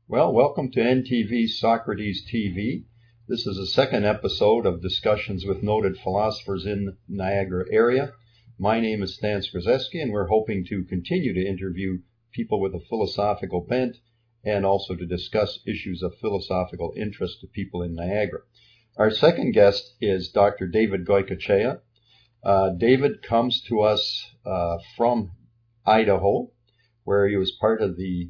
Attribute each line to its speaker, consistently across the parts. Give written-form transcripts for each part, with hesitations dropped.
Speaker 1: Well, welcome to NTV Socrates TV. This is the second episode of discussions with noted philosophers in Niagara area. My name is Stan Skrzeski, and we're hoping to continue to interview people with a philosophical bent and also to discuss issues of philosophical interest to people in Niagara. Our second guest is Dr. David Goicoechea. David comes to us from Idaho, where he was part of the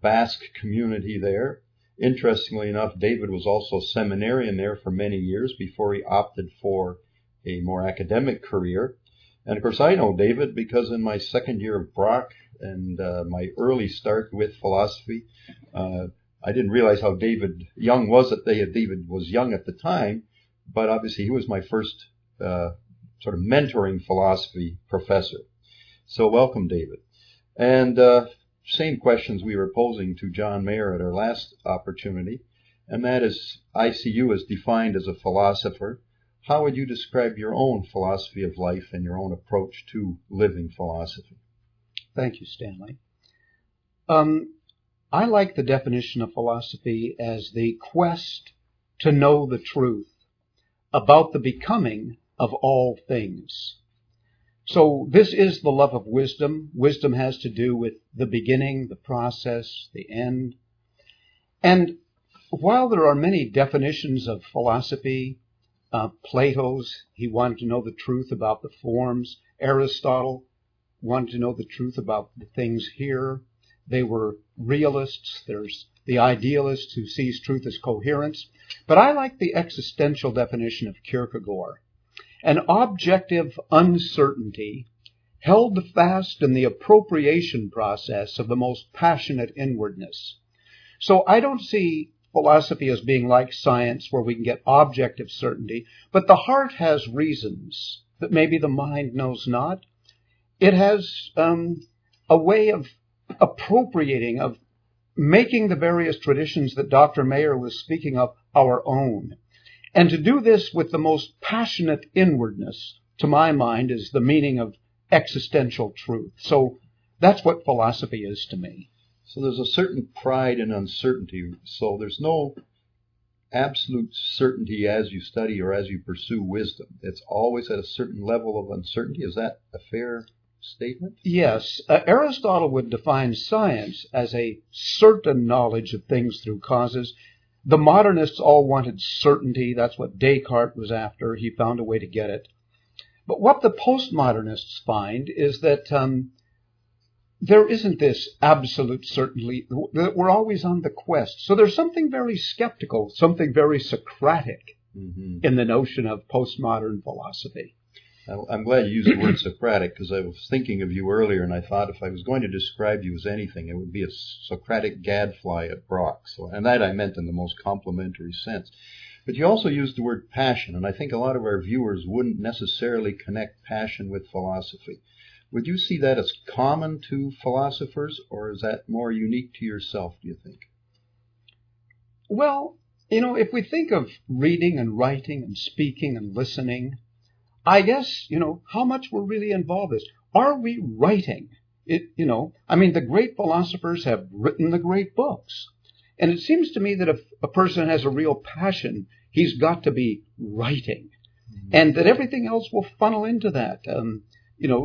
Speaker 1: Basque community there. Interestingly enough, David was also seminarian there for many years before he opted for a more academic career. And of course, I know David because in my second year of Brock and my early start with philosophy, I didn't realize how young was at the time, but obviously he was my first sort of mentoring philosophy professor. So welcome, David. And same questions we were posing to John Mayer at our last opportunity, and that is, I see you as defined as a philosopher. How would you describe your own philosophy of life and your own approach to living philosophy?
Speaker 2: Thank you, Stanley. I like the definition of philosophy as the quest to know the truth about the becoming of all things. So this is the love of wisdom. Wisdom has to do with the beginning, the process, the end. And while there are many definitions of philosophy, Plato's, he wanted to know the truth about the forms. Aristotle wanted to know the truth about the things here. They were realists. There's the idealist who sees truth as coherence. But I like the existential definition of Kierkegaard. An objective uncertainty held fast in the appropriation process of the most passionate inwardness. So I don't see philosophy as being like science where we can get objective certainty, but the heart has reasons that maybe the mind knows not. It has a way of appropriating, of making the various traditions that Dr. Mayer was speaking of our own. And to do this with the most passionate inwardness, to my mind, is the meaning of existential truth. So that's what philosophy is to me.
Speaker 1: So there's a certain pride in uncertainty. So there's no absolute certainty as you study or as you pursue wisdom. It's always at a certain level of uncertainty. Is that a fair statement?
Speaker 2: Yes. Aristotle would define science as a certain knowledge of things through causes. The modernists all wanted certainty. That's what Descartes was after. He found a way to get it. But what the postmodernists find is that there isn't this absolute certainty, that we're always on the quest. So there's something very skeptical, something very Socratic in the notion of postmodern philosophy.
Speaker 1: I'm glad you used the word Socratic because I was thinking of you earlier, and I thought if I was going to describe you as anything, it would be a Socratic gadfly at Brock. And that I meant in the most complimentary sense. But you also used the word passion, and I think a lot of our viewers wouldn't necessarily connect passion with philosophy. Would you see that as common to philosophers, or is that more unique to yourself, do you think?
Speaker 2: Well, if we think of reading and writing and speaking and listening, I guess, how much we're really involved in this. Are we writing? The great philosophers have written the great books. And it seems to me that if a person has a real passion, he's got to be writing. And that everything else will funnel into that,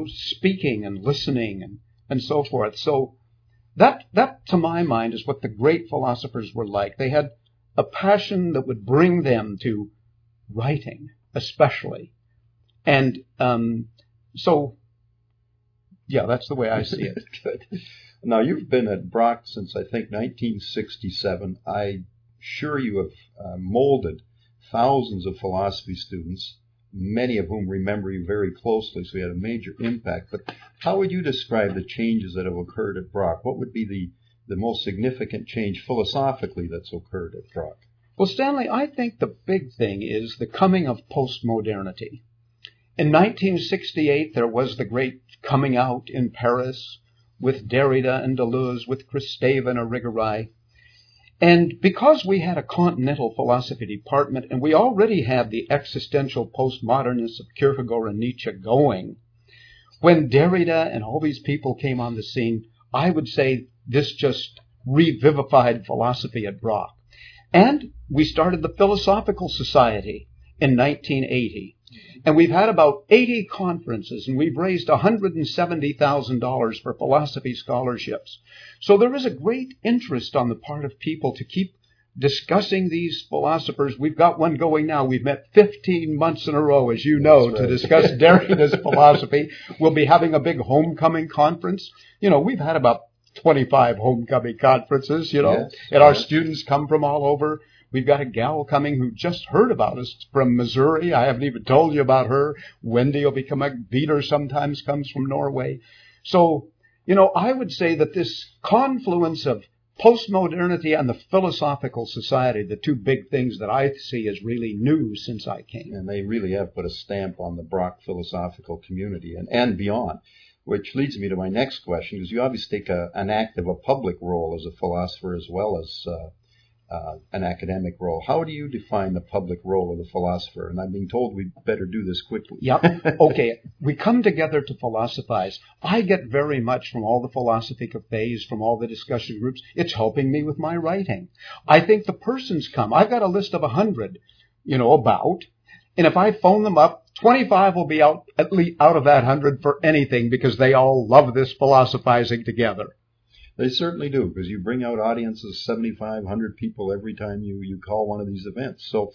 Speaker 2: speaking and listening and so forth. So that, to my mind, is what the great philosophers were like. They had a passion that would bring them to writing, especially. And so, yeah, that's the way I see it.
Speaker 1: Good. Now, you've been at Brock since, I think, 1967. I'm sure you have molded thousands of philosophy students, many of whom remember you very closely, so you had a major impact. But how would you describe the changes that have occurred at Brock? What would be the most significant change philosophically that's occurred at Brock?
Speaker 2: Well, Stanley, I think the big thing is the coming of postmodernity. In 1968, there was the great coming out in Paris with Derrida and Deleuze, with Kristeva and Irigaray. And because we had a continental philosophy department, and we already had the existential postmodernists of Kierkegaard and Nietzsche going, when Derrida and all these people came on the scene, I would say this just revivified philosophy at Brock. And we started the Philosophical Society in 1980. And we've had about 80 conferences, and we've raised $170,000 for philosophy scholarships. So there is a great interest on the part of people to keep discussing these philosophers. We've got one going now. We've met 15 months in a row, as you know, to discuss Derrida's philosophy. We'll be having a big homecoming conference. You know, we've had about 25 homecoming conferences, and our students come from all over. We've got a gal coming who just heard about us from Missouri. I haven't even told you about her. Wendy will become a beater sometimes, comes from Norway. So, I would say that this confluence of postmodernity and the Philosophical Society, the two big things that I see as really new since I came.
Speaker 1: And they really have put a stamp on the Brock philosophical community and beyond, which leads me to my next question, because you obviously take an active, a public role as a philosopher as well as an academic role. How do you define the public role of the philosopher? And I'm being told we better do this quickly.
Speaker 2: Yep. Okay. We come together to philosophize. I get very much from all the philosophy cafes, from all the discussion groups. It's helping me with my writing. I think the persons come. I've got a list of 100, about. And if I phone them up, 25 will be out, at least out of that 100 for anything, because they all love this philosophizing together.
Speaker 1: They certainly do, because you bring out audiences of 7,500 people every time you call one of these events. So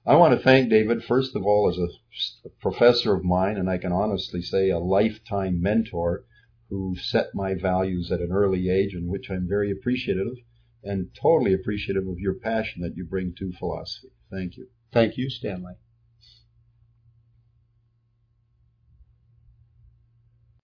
Speaker 1: I want to thank David, first of all, as a professor of mine, and I can honestly say a lifetime mentor who set my values at an early age, in which I'm very appreciative and totally appreciative of your passion that you bring to philosophy. Thank you.
Speaker 2: Thank you, Stanley.